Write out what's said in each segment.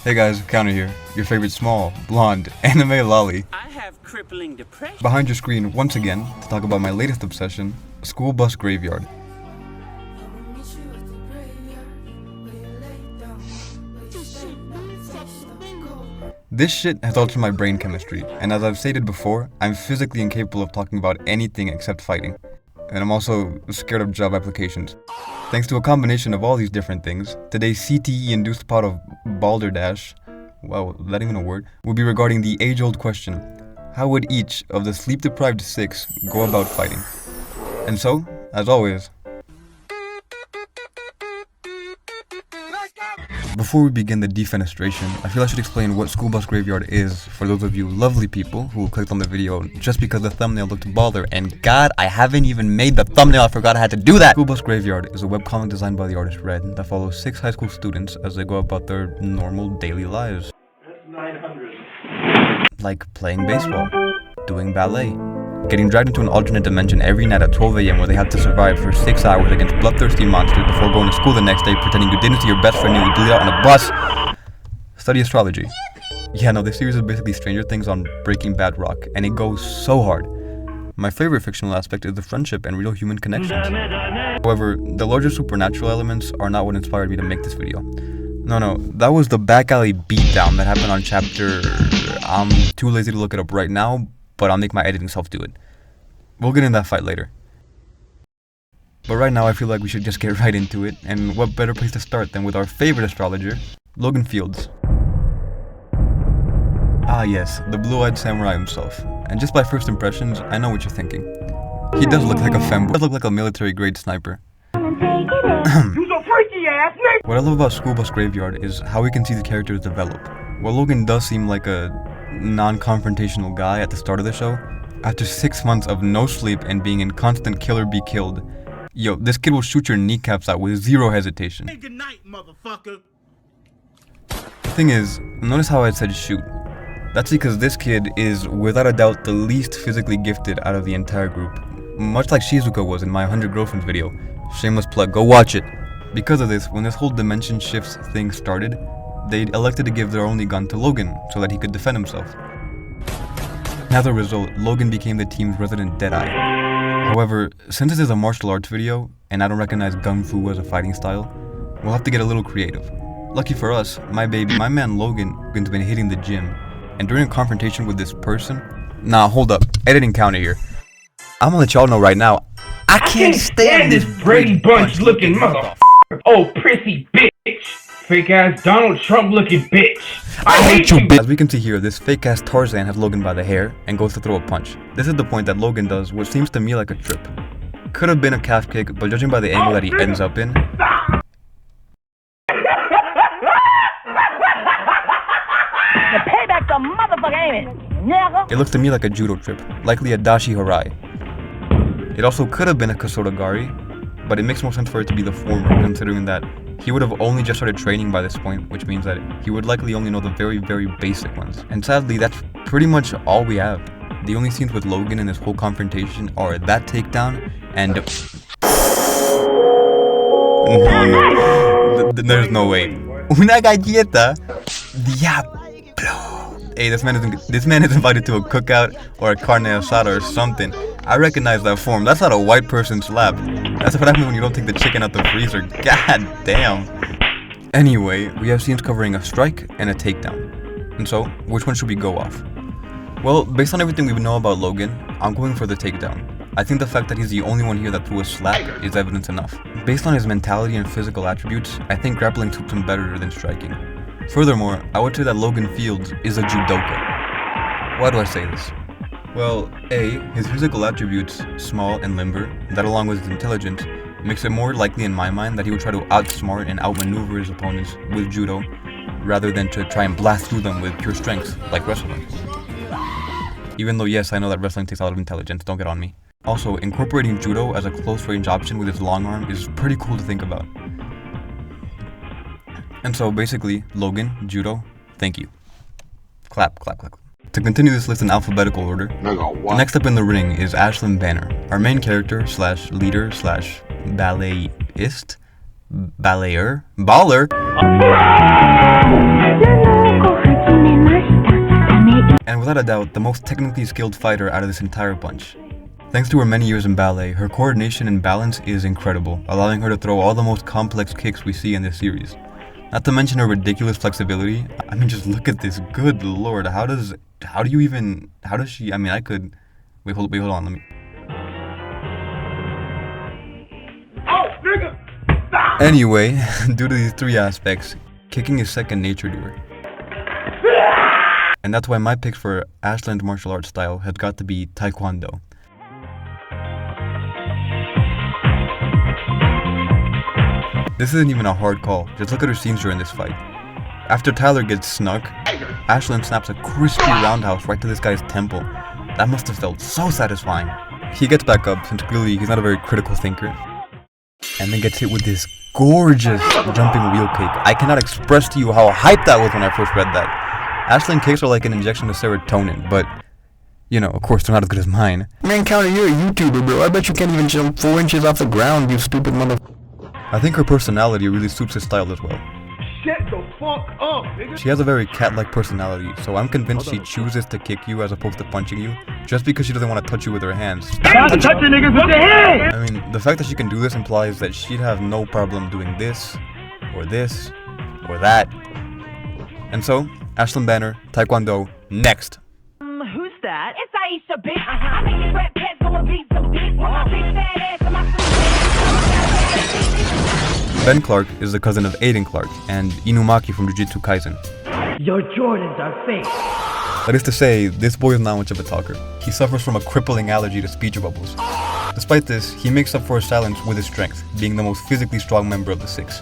Hey guys, Counter here, your favorite small, blonde, anime lolly. I have crippling depression. Behind your screen once again to talk about my latest obsession, School Bus Graveyard. This shit has altered my brain chemistry, and as I've stated before, I'm physically incapable of talking about anything except fighting. And I'm also scared of job applications. Thanks to a combination of all these different things, today's CTE-induced pot of balderdash, wow, is that even a word, will be regarding the age-old question, how would each of the sleep-deprived 6 go about fighting? And so, as always, before we begin the defenestration, I feel I should explain what School Bus Graveyard is for those of you lovely people who clicked on the video just because the thumbnail looked baller, and God, I haven't even made the thumbnail, I forgot I had to do that! School Bus Graveyard is a webcomic designed by the artist Red that follows 6 high school students as they go about their normal daily lives. That's 900. Like playing baseball, doing ballet, getting dragged into an alternate dimension every night at 12 AM where they have to survive for 6 hours against bloodthirsty monsters before going to school the next day pretending you didn't see your best friend you bleed out on a bus. Study astrology. Yeah, no, this series is basically Stranger Things on Breaking Bad rock, and it goes so hard. My favorite fictional aspect is the friendship and real human connections. However, the larger supernatural elements are not what inspired me to make this video. No, that was the back alley beatdown that happened on chapter... I'm too lazy to look it up right now, but I'll make my editing self do it. We'll get in that fight later. But right now I feel like we should just get right into it, and what better place to start than with our favorite astrologer, Logan Fields. Ah yes, the blue-eyed samurai himself. And just by first impressions, I know what you're thinking. He does look like a femboy. He does look like a military-grade sniper. What I love about School Bus Graveyard is how we can see the characters develop. While Logan does seem like a non-confrontational guy at the start of the show, after 6 months of no sleep and being in constant kill or be killed, yo, this kid will shoot your kneecaps out with zero hesitation. Hey, good night, motherfucker. The thing is, notice how I said shoot. That's because this kid is without a doubt the least physically gifted out of the entire group. Much like Shizuka was in my 100 Girlfriends video. Shameless plug, go watch it. Because of this, when this whole dimension shifts thing started, they elected to give their only gun to Logan so that he could defend himself. As a result, Logan became the team's resident Deadeye. However, since this is a martial arts video, and I don't recognize Gung Fu as a fighting style, we'll have to get a little creative. Lucky for us, my man Logan's been hitting the gym, and during a confrontation with this person... Nah, hold up, editing counter here. I'm gonna let y'all know right now, I can't stand this Brady Bunch looking motherfucker. Oh, prissy bitch. Fake ass Donald Trump looking bitch. I hate you, bitch. As we can see here, this fake ass Tarzan has Logan by the hair and goes to throw a punch. This is the point that Logan does what seems to me like a trip. Could have been a calf kick, but judging by the angle that he ends up in... The payback's a motherfucker, ain't it? Nigga. It looks to me like a judo trip, likely a Dashi Harai. It also could have been a Kasodagari, but it makes more sense for it to be the former, considering that he would have only just started training by this point, which means that he would likely only know the very, very basic ones. And sadly, that's pretty much all we have. The only scenes with Logan in this whole confrontation are that takedown and... No. There's no way. Una galleta Diablo. Hey, this man is invited to a cookout or a carne asada or something. I recognize that form. That's not a white person slap. That's what happens when you don't take the chicken out the freezer. God damn. Anyway, we have scenes covering a strike and a takedown. And so, which one should we go off? Well, based on everything we know about Logan, I'm going for the takedown. I think the fact that he's the only one here that threw a slap is evidence enough. Based on his mentality and physical attributes, I think grappling suits him better than striking. Furthermore, I would say that Logan Fields is a judoka. Why do I say this? Well, A, his physical attributes, small and limber, that along with his intelligence, makes it more likely in my mind that he would try to outsmart and outmaneuver his opponents with judo, rather than to try and blast through them with pure strength, like wrestling. Even though yes, I know that wrestling takes a lot of intelligence, don't get on me. Also, incorporating judo as a close-range option with his long arm is pretty cool to think about. And so basically, Logan, judo, thank you. Clap, clap, clap. To continue this list in alphabetical order, the next up in the ring is Ashlyn Banner, our main character slash leader slash balletist, baller. and without a doubt, the most technically skilled fighter out of this entire bunch. Thanks to her many years in ballet, her coordination and balance is incredible, allowing her to throw all the most complex kicks we see in this series. Not to mention her ridiculous flexibility. I mean, just look at this, good lord, how does she, I mean, I could, wait, hold on, let me. Oh, nigga! Anyway, due to these three aspects, kicking is second nature to her. And that's why my picks for Ashland's martial arts style has got to be Taekwondo. This isn't even a hard call, just look at her scenes during this fight. After Tyler gets snuck, Ashland snaps a crispy roundhouse right to this guy's temple. That must have felt so satisfying. He gets back up, since clearly he's not a very critical thinker, and then gets hit with this gorgeous jumping wheel kick. I cannot express to you how hyped that was when I first read that. Ashland kicks are like an injection of serotonin, but, you know, of course they're not as good as mine. Man, Counter, you're a YouTuber, bro. I bet you can't even jump 4 inches off the ground, you stupid mother... I think her personality really suits his style as well. Shut the fuck up, nigga! She has a very cat-like personality, so I'm convinced she chooses to kick you as opposed to punching you, just because she doesn't want to touch you with her hands. Stop touching niggas with your hands! I mean, the fact that she can do this implies that she'd have no problem doing this, or that. And so, Ashland Banner, Taekwondo, next. Who's that? It's Aisha, bitch. I think you rap cats gonna beat some bitch with my big fat ass and my Ben Clark is the cousin of Aiden Clark and Inumaki from Jujutsu Kaisen. Your Jordans are fake. That is to say, this boy is not much of a talker. He suffers from a crippling allergy to speech bubbles. Despite this, he makes up for his silence with his strength, being the most physically strong member of the six.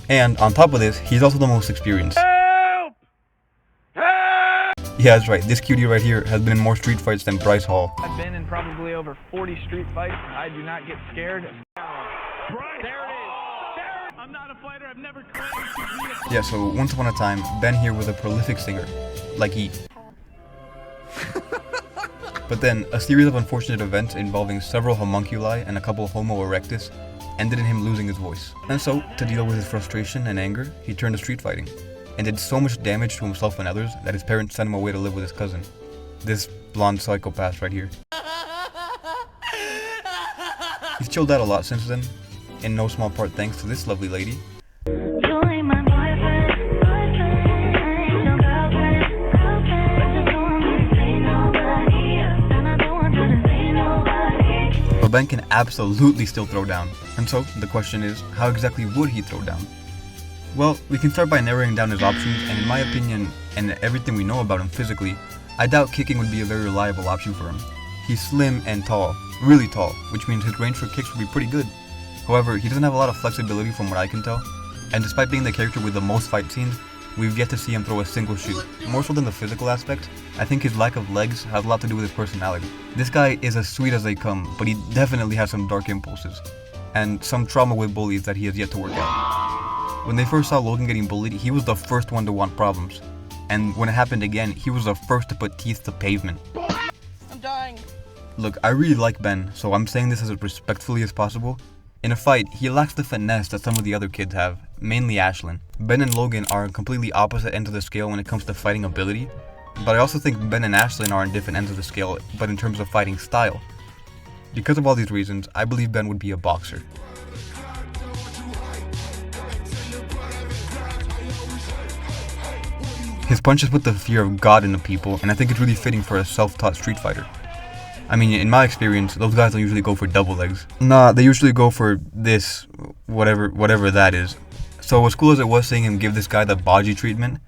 And on top of this, he's also the most experienced. Help! Help! Yeah, that's right, this cutie right here has been in more street fights than Bryce Hall. I've been in probably over 40 street fights. I do not get scared. I'm not a fighter. I've never claimed Yeah, so once upon a time, Ben here was a prolific singer. Like he... But then, a series of unfortunate events involving several homunculi and a couple of Homo erectus ended in him losing his voice. And so, to deal with his frustration and anger, he turned to street fighting, and did so much damage to himself and others that his parents sent him away to live with his cousin. This blonde psychopath right here. He's chilled out a lot since then, in no small part thanks to this lovely lady. But Ben can absolutely still throw down. And so, the question is, how exactly would he throw down? Well, we can start by narrowing down his options, and in my opinion, and everything we know about him physically, I doubt kicking would be a very reliable option for him. He's slim and tall, really tall, which means his range for kicks would be pretty good. However, he doesn't have a lot of flexibility from what I can tell, and despite being the character with the most fight scenes, we've yet to see him throw a single shoot. More so than the physical aspect, I think his lack of legs has a lot to do with his personality. This guy is as sweet as they come, but he definitely has some dark impulses, and some trauma with bullies that he has yet to work out. When they first saw Logan getting bullied, he was the first one to want problems, and when it happened again, he was the first to put teeth to pavement. I'm dying. Look, I really like Ben, so I'm saying this as respectfully as possible. In a fight, he lacks the finesse that some of the other kids have, mainly Ashland. Ben and Logan are on completely opposite ends of the scale when it comes to fighting ability, but I also think Ben and Ashland are on different ends of the scale, but in terms of fighting style. Because of all these reasons, I believe Ben would be a boxer. His punches put the fear of God into people, and I think it's really fitting for a self-taught street fighter. I mean, in my experience, those guys don't usually go for double legs. Nah, they usually go for this, whatever that is. So as cool as it was seeing him give this guy the Baji treatment,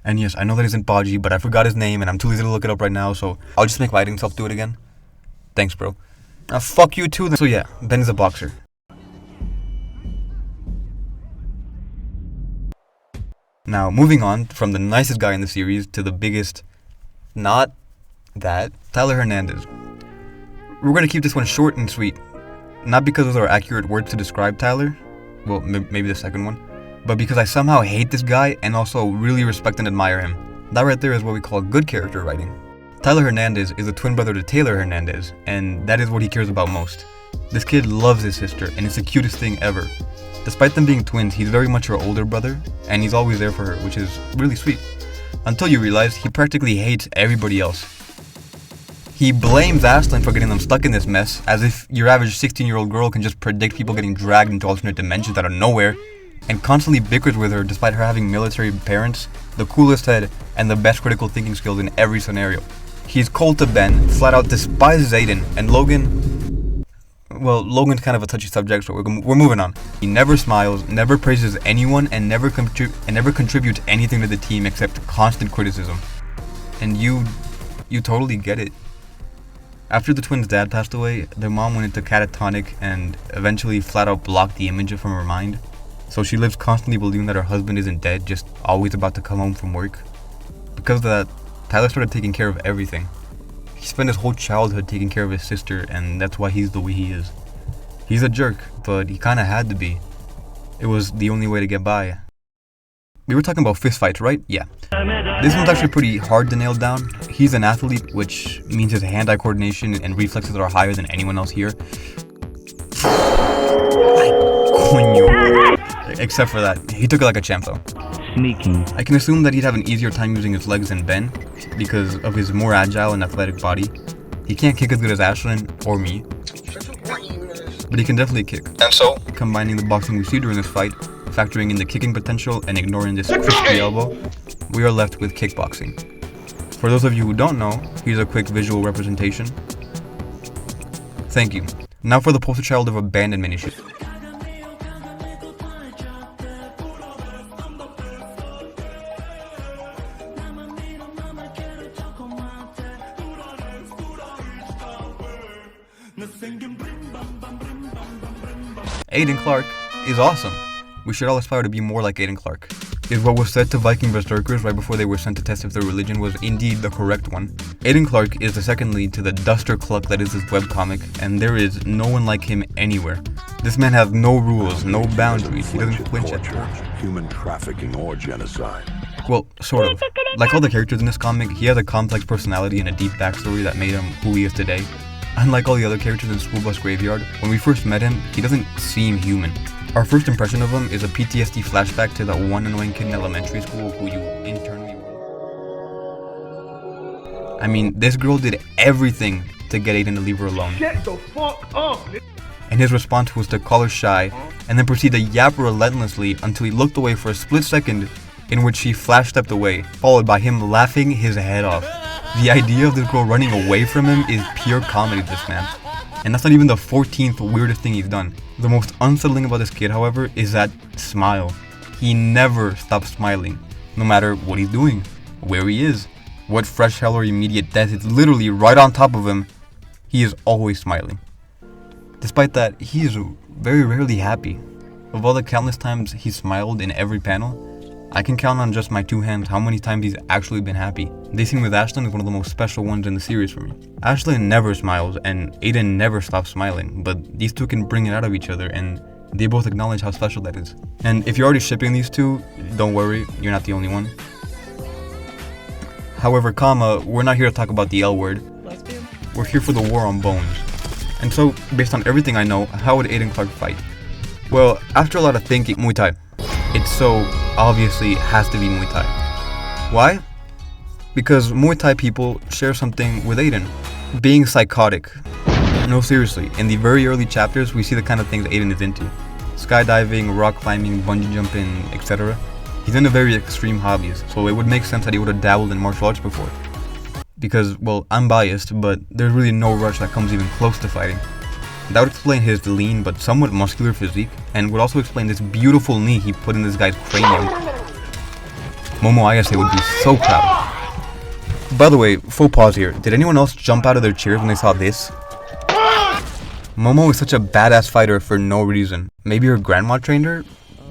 and yes, I know that isn't Baji, but I forgot his name and I'm too lazy to look it up right now, so I'll just make my editing self do it again. Thanks, bro. Fuck you too then. So yeah, Ben is a boxer. Now, moving on from the nicest guy in the series to the biggest, not that, Tyler Hernandez. We're going to keep this one short and sweet. Not because those are accurate words to describe Tyler, well, maybe the second one, but because I somehow hate this guy and also really respect and admire him. That right there is what we call good character writing. Tyler Hernandez is a twin brother to Taylor Hernandez, and that is what he cares about most. This kid loves his sister, and it's the cutest thing ever. Despite them being twins, he's very much her older brother, and he's always there for her, which is really sweet. Until you realize he practically hates everybody else. He blames Ashlyn for getting them stuck in this mess, as if your average 16-year-old girl can just predict people getting dragged into alternate dimensions out of nowhere, and constantly bickers with her despite her having military parents, the coolest head, and the best critical thinking skills in every scenario. He's cold to Ben, flat out despises Aiden, and Logan... Well, Logan's kind of a touchy subject, so we're moving on. He never smiles, never praises anyone, and never contributes anything to the team except constant criticism. And you totally get it. After the twins' dad passed away, their mom went into catatonic and eventually flat out blocked the image from her mind. So she lives constantly believing that her husband isn't dead, just always about to come home from work. Because of that, Tyler started taking care of everything. He spent his whole childhood taking care of his sister, and that's why he's the way he is. He's a jerk, but he kinda had to be. It was the only way to get by. We were talking about fistfights, right? Yeah. This one's actually pretty hard to nail down. He's an athlete, which means his hand-eye coordination and reflexes are higher than anyone else here. Except for that, he took it like a champ though. Sneaky. I can assume that he'd have an easier time using his legs than Ben, because of his more agile and athletic body. He can't kick as good as Ashlyn or me, but he can definitely kick. And so, combining the boxing we see during this fight, factoring in the kicking potential and ignoring this crispy elbow, we are left with kickboxing. For those of you who don't know, here's a quick visual representation. Thank you. Now for the poster child of abandonment issue. Aiden Clark is awesome. We should all aspire to be more like Aiden Clark. Is what was said to Viking Berserkers right before they were sent to test if their religion was indeed the correct one. Aiden Clark is the second lead to the Duster Cluck that is this webcomic, and there is no one like him anywhere. This man has no rules, no boundaries, he doesn't flinch at all. Human trafficking or genocide. Well, sort of. Like all the characters in this comic, he has a complex personality and a deep backstory that made him who he is today. Unlike all the other characters in School Bus Graveyard, when we first met him, he doesn't seem human. Our first impression of him is a PTSD flashback to that one annoying kid in elementary school who you internally were. I mean, this girl did everything to get Aiden to leave her alone. Shut the fuck up! And his response was to call her shy, and then proceed to yap relentlessly until he looked away for a split second, in which she flash-stepped away, followed by him laughing his head off. The idea of this girl running away from him is pure comedy to this man. And that's not even the 14th weirdest thing he's done. The most unsettling about this kid, however, is that smile. He never stops smiling, no matter what he's doing, where he is, what fresh hell or immediate death is literally right on top of him. He is always smiling. Despite that, he is very rarely happy. Of all the countless times he smiled in every panel, I can count on just my two hands how many times he's actually been happy. This scene with Ashlyn is one of the most special ones in the series for me. Ashlyn never smiles, and Aiden never stops smiling, but these two can bring it out of each other, and they both acknowledge how special that is. And if you're already shipping these two, don't worry, you're not the only one. However, we're not here to talk about the L word. We're here for the war on bones. And so, based on everything I know, how would Aiden Clark fight? Well, after a lot of thinking, Muay Thai. It so obviously has to be Muay Thai. Why? Because Muay Thai people share something with Aiden. Being psychotic. No, seriously, in the very early chapters, we see the kind of things Aiden is into. Skydiving, rock climbing, bungee jumping, etc. He's into very extreme hobbies, so it would make sense that he would have dabbled in martial arts before. Because, well, I'm biased, but there's really no rush that comes even close to fighting. That would explain his lean but somewhat muscular physique, and would also explain this beautiful knee he put in this guy's cranium. Momo Ayase would be so proud. By the way, full pause here, did anyone else jump out of their chairs when they saw this? Momo is such a badass fighter for no reason. Maybe her grandma trained her?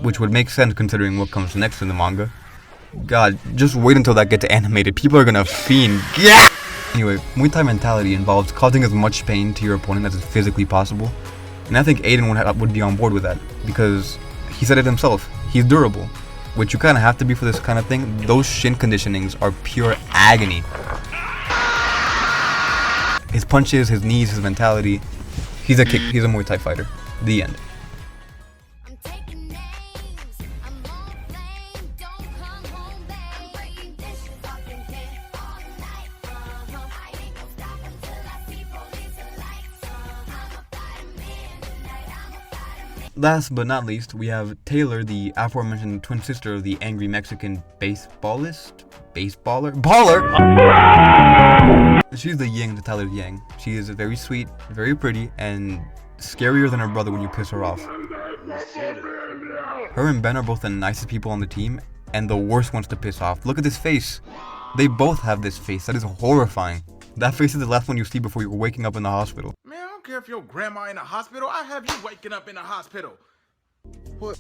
Which would make sense considering what comes next in the manga. God, just wait until that gets animated, people are gonna fiend. Yeah! Anyway, Muay Thai mentality involves causing as much pain to your opponent as is physically possible, and I think Aiden would be on board with that, because he said it himself, he's durable, which you kind of have to be for this kind of thing. Those shin conditionings are pure agony. His punches, his knees, his mentality, He's a Muay Thai fighter. The end. I'm taking names. I'm on flame. Don't come home, babe. I'm breaking this fucking thing all night. I ain't gonna stop until I see police lights. I'm a fighter man tonight. I'm a fighter man. Last but not least, we have Taylor, the aforementioned twin sister of the angry Mexican baller. She's the yin to Tyler's yang. She is very sweet, very pretty, and scarier than her brother when you piss her off. Her and Ben are both the nicest people on the team, and the worst ones to piss off. Look at this face. They both have this face. That is horrifying. That face is the last one you see before you're waking up in the hospital. Man, I don't care if your grandma in a hospital. I have you waking up in a hospital.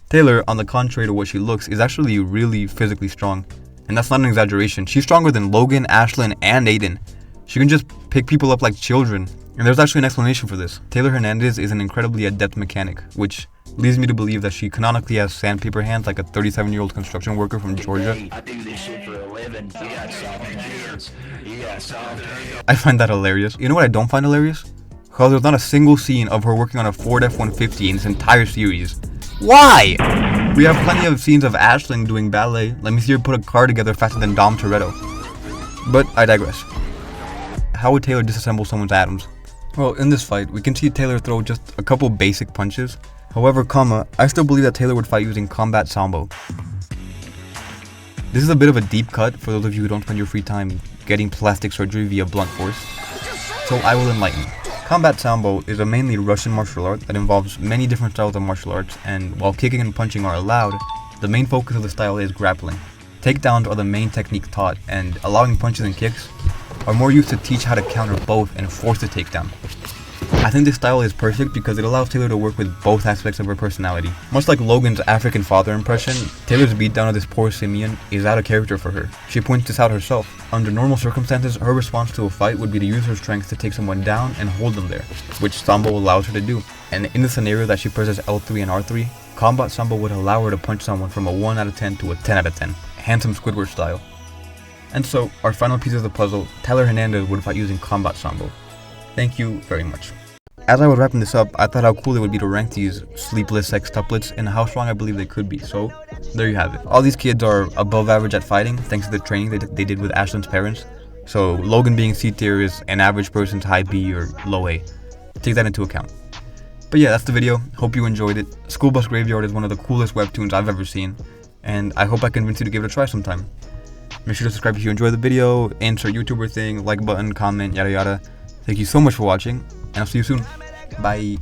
Taylor, on the contrary to what she looks, is actually really physically strong. And that's not an exaggeration. She's stronger than Logan, Ashlyn, and Aiden. She can just pick people up like children. And there's actually an explanation for this. Taylor Hernandez is an incredibly adept mechanic, which leads me to believe that she canonically has sandpaper hands like a 37-year-old construction worker from Georgia. I do this shit for a living. You got soft hands. You got soft hands. I find that hilarious. You know what I don't find hilarious? How there's not a single scene of her working on a Ford F-150 in this entire series. Why? We have plenty of scenes of Ashlyn doing ballet. Let me see her put a car together faster than Dom Toretto. But I digress. How would Taylor disassemble someone's atoms? Well, in this fight, we can see Taylor throw just a couple basic punches. However, I still believe that Taylor would fight using combat sambo. This is a bit of a deep cut for those of you who don't spend your free time getting plastic surgery via blunt force. So I will enlighten. Combat sambo is a mainly Russian martial art that involves many different styles of martial arts, and while kicking and punching are allowed, the main focus of the style is grappling. Takedowns are the main technique taught, and allowing punches and kicks are more used to teach how to counter both and force the takedown. I think this style is perfect because it allows Taylor to work with both aspects of her personality. Much like Logan's African father impression, Taylor's beatdown of this poor simian is out of character for her. She points this out herself. Under normal circumstances, her response to a fight would be to use her strength to take someone down and hold them there, which Sambo allows her to do. And in the scenario that she presses L3 and R3, Combat Sambo would allow her to punch someone from a 1 out of 10 to a 10 out of 10, handsome Squidward style. And so, our final piece of the puzzle, Taylor Hernandez would fight using Combat Sambo. Thank you very much. As I was wrapping this up, I thought how cool it would be to rank these sleepless sextuplets and how strong I believe they could be, so there you have it. All these kids are above average at fighting thanks to the training they did with Ashlyn's parents, so Logan being C tier is an average person's high B or low A. Take that into account. But yeah, that's the video. Hope you enjoyed it. School Bus Graveyard is one of the coolest webtoons I've ever seen, and I hope I convinced you to give it a try sometime. Make sure to subscribe if you enjoyed the video, insert YouTuber thing, like button, comment, yada yada. Thank you so much for watching, and I'll see you soon. Bye.